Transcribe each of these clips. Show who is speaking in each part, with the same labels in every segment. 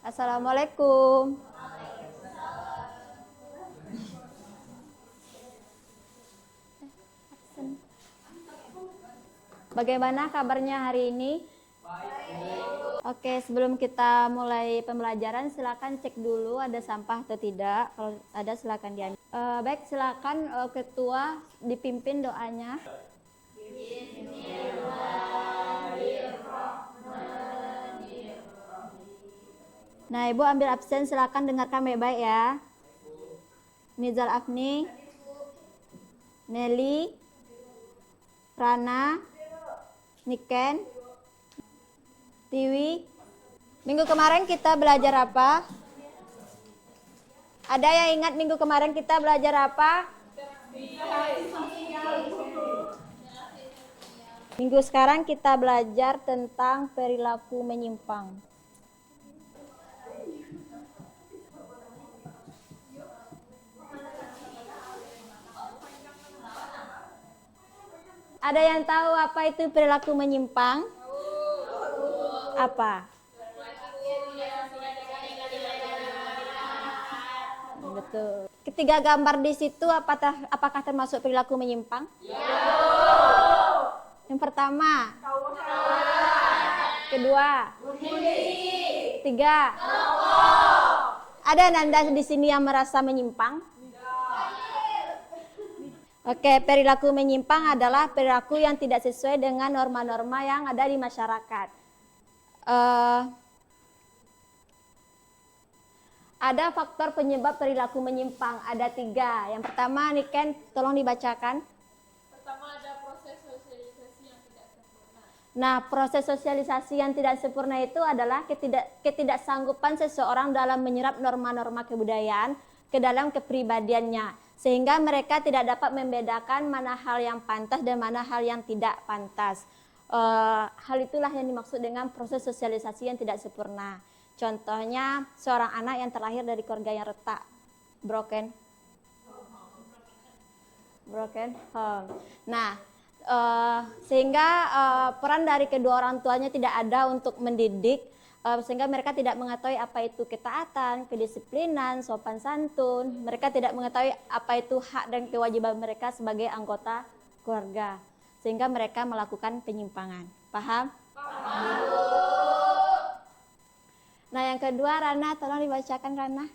Speaker 1: Assalamualaikum. Bagaimana kabarnya hari ini? Oke, sebelum kita mulai pembelajaran, silakan cek dulu ada sampah atau tidak. Kalau ada, silakan diambil. Baik, silakan ketua dipimpin doanya. Nah, Ibu ambil absen, silakan dengarkan baik-baik ya. Nizal Afni, Nelly, Rana, Niken, Tiwi. Minggu kemarin kita belajar apa? Ada yang ingat minggu kemarin kita belajar apa? Minggu sekarang kita belajar tentang perilaku menyimpang. Ada yang tahu apa itu perilaku menyimpang? Apa? Betul. Ketiga gambar di situ apakah termasuk perilaku menyimpang? Yang pertama. Kedua. Tiga. Ada Nanda di sini yang merasa menyimpang? Oke, perilaku menyimpang adalah perilaku yang tidak sesuai dengan norma-norma yang ada di masyarakat. Ada faktor penyebab perilaku menyimpang, ada 3. Yang pertama, Niken, tolong dibacakan.
Speaker 2: Pertama, ada proses sosialisasi yang tidak sempurna.
Speaker 1: Nah, proses sosialisasi yang tidak sempurna itu adalah ketidaksanggupan seseorang dalam menyerap norma-norma kebudayaan ke dalam kepribadiannya, sehingga mereka tidak dapat membedakan mana hal yang pantas dan mana hal yang tidak pantas. Hal itulah yang dimaksud dengan proses sosialisasi yang tidak sempurna. Contohnya seorang anak yang terlahir dari keluarga yang retak, broken home. Nah, sehingga peran dari kedua orang tuanya tidak ada untuk mendidik, sehingga mereka tidak mengetahui apa itu ketaatan, kedisiplinan, sopan santun. Mereka tidak mengetahui apa itu hak dan kewajiban mereka sebagai anggota keluarga, sehingga mereka melakukan penyimpangan. Paham? Paham. Nah, yang kedua, Rana, tolong dibacakan, Rana.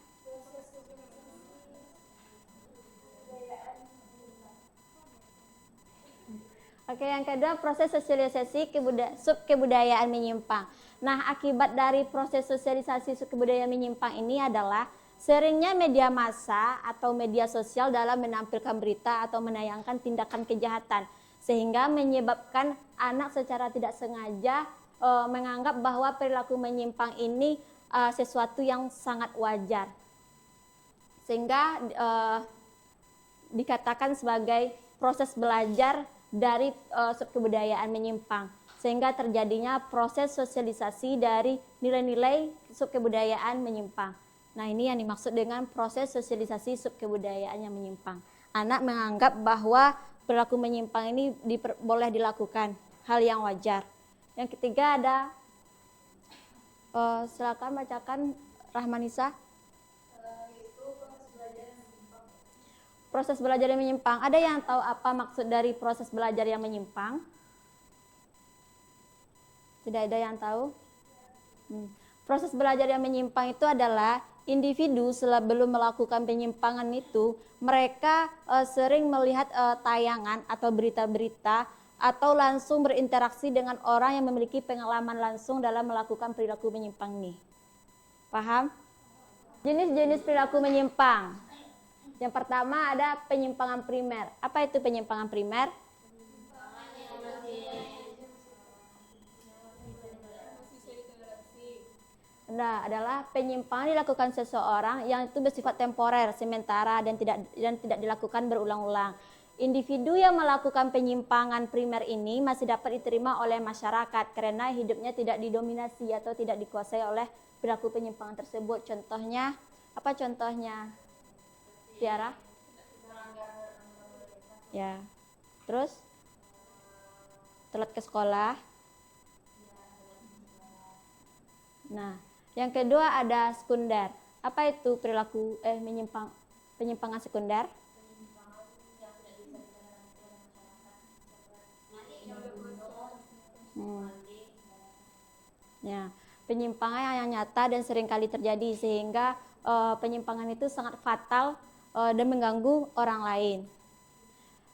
Speaker 1: Oke, yang kedua, proses sosialisasi subkebudayaan menyimpang. Nah, akibat dari proses sosialisasi subkebudayaan menyimpang ini adalah seringnya media massa atau media sosial dalam menampilkan berita atau menayangkan tindakan kejahatan, sehingga menyebabkan anak secara tidak sengaja menganggap bahwa perilaku menyimpang ini sesuatu yang sangat wajar, sehingga dikatakan sebagai proses belajar dari subkebudayaan menyimpang, sehingga terjadinya proses sosialisasi dari nilai-nilai subkebudayaan menyimpang. Nah, ini yang dimaksud dengan proses sosialisasi subkebudayaan yang menyimpang. Anak menganggap bahwa perilaku menyimpang ini boleh dilakukan, hal yang wajar. Yang ketiga ada, silakan bacakan Rahmanisa. Proses belajar yang menyimpang. Ada yang tahu apa maksud dari proses belajar yang menyimpang? Tidak ada yang tahu? Proses belajar yang menyimpang itu adalah individu sebelum melakukan penyimpangan itu, mereka sering melihat tayangan atau berita-berita atau langsung berinteraksi dengan orang yang memiliki pengalaman langsung dalam melakukan perilaku menyimpang ini. Paham? Jenis-jenis perilaku menyimpang. Yang pertama ada penyimpangan primer. Apa itu penyimpangan primer? Nah, adalah penyimpangan dilakukan seseorang yang itu bersifat temporer, sementara dan tidak dilakukan berulang-ulang. Individu yang melakukan penyimpangan primer ini masih dapat diterima oleh masyarakat karena hidupnya tidak didominasi atau tidak dikuasai oleh perilaku penyimpangan tersebut. Contohnya, apa contohnya? Tiara? Ya. Terus? Telat ke sekolah. Nah, Yang kedua ada sekunder. Apa itu perilaku penyimpangan sekunder? Ya, penyimpangan yang nyata dan sering kali terjadi sehingga penyimpangan itu sangat fatal dan mengganggu orang lain.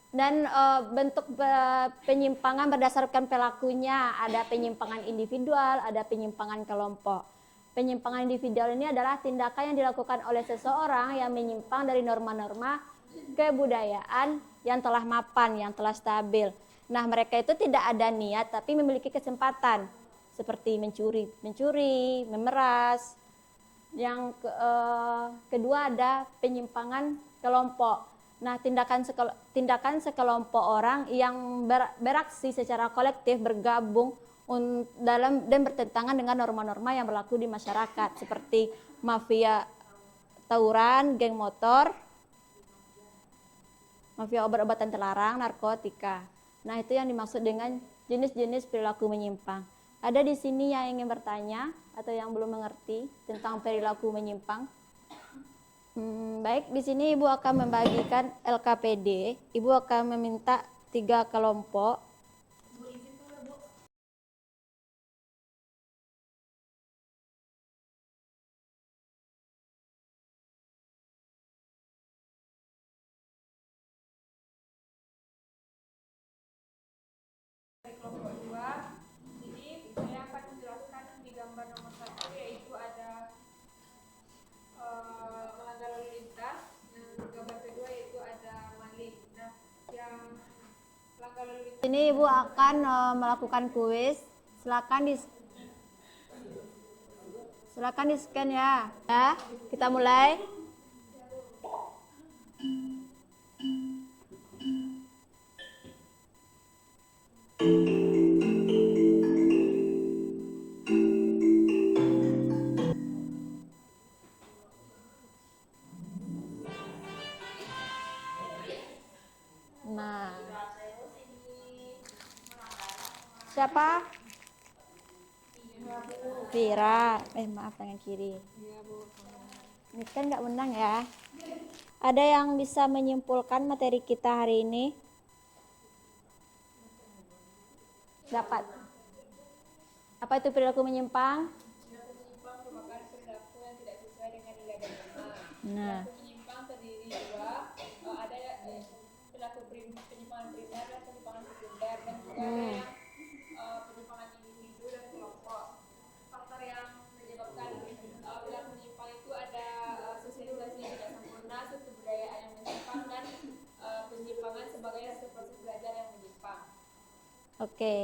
Speaker 1: Dan bentuk penyimpangan berdasarkan pelakunya, ada penyimpangan individual, ada penyimpangan kelompok. Penyimpangan individual ini adalah tindakan yang dilakukan oleh seseorang yang menyimpang dari norma-norma kebudayaan yang telah mapan, yang telah stabil. Nah, mereka itu tidak ada niat tapi memiliki kesempatan seperti mencuri, memeras. Yang kedua ada penyimpangan kelompok. Nah, tindakan sekelompok orang yang beraksi secara kolektif bergabung dalam dan bertentangan dengan norma-norma yang berlaku di masyarakat seperti mafia tawuran, geng motor, mafia obat-obatan terlarang, narkotika. Nah, itu yang dimaksud dengan jenis-jenis perilaku menyimpang. Ada di sini yang ingin bertanya atau yang belum mengerti tentang perilaku menyimpang? Baik, di sini Ibu akan membagikan LKPD. Ibu akan meminta 3 kelompok.
Speaker 2: Kelompok 2. Jadi saya akan menjelaskan di gambar nomor 1 yaitu ada melanggar lalu lintas. Yang gambar kedua yaitu ada maling. Nah, yang melanggar lalu lintas
Speaker 1: Ini Ibu akan melakukan kuis. Silakan di scan ya. Ya, kita mulai. Nah, siapa? Vira. Maaf, tangan kiri. Ini kan nggak menang ya. Ada yang bisa menyimpulkan materi kita hari ini? Dapat. Apa itu perilaku menyimpang?
Speaker 2: menyimpang merupakan perilaku yang tidak sesuai dengan nilai dan norma.
Speaker 1: Nah,
Speaker 2: Perilaku menyimpang terdiri dua, ada perilaku penyimpangan primer dan penyimpangan sekunder, dan juga ada yang penyimpangan individu dan kelompok. Faktor yang menyebabkan perilaku menyimpang itu ada sosialisasi yang tidak sempurna, kebudayaan yang menyimpang, dan penyimpangan sebagai hasil proses belajar yang menyimpang.
Speaker 1: oke.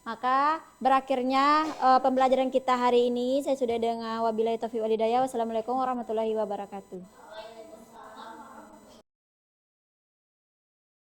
Speaker 1: Maka berakhirnya pembelajaran kita hari ini. Saya sudah dengan wabillahi taufiq walhidayah. Wassalamualaikum warahmatullahi wabarakatuh.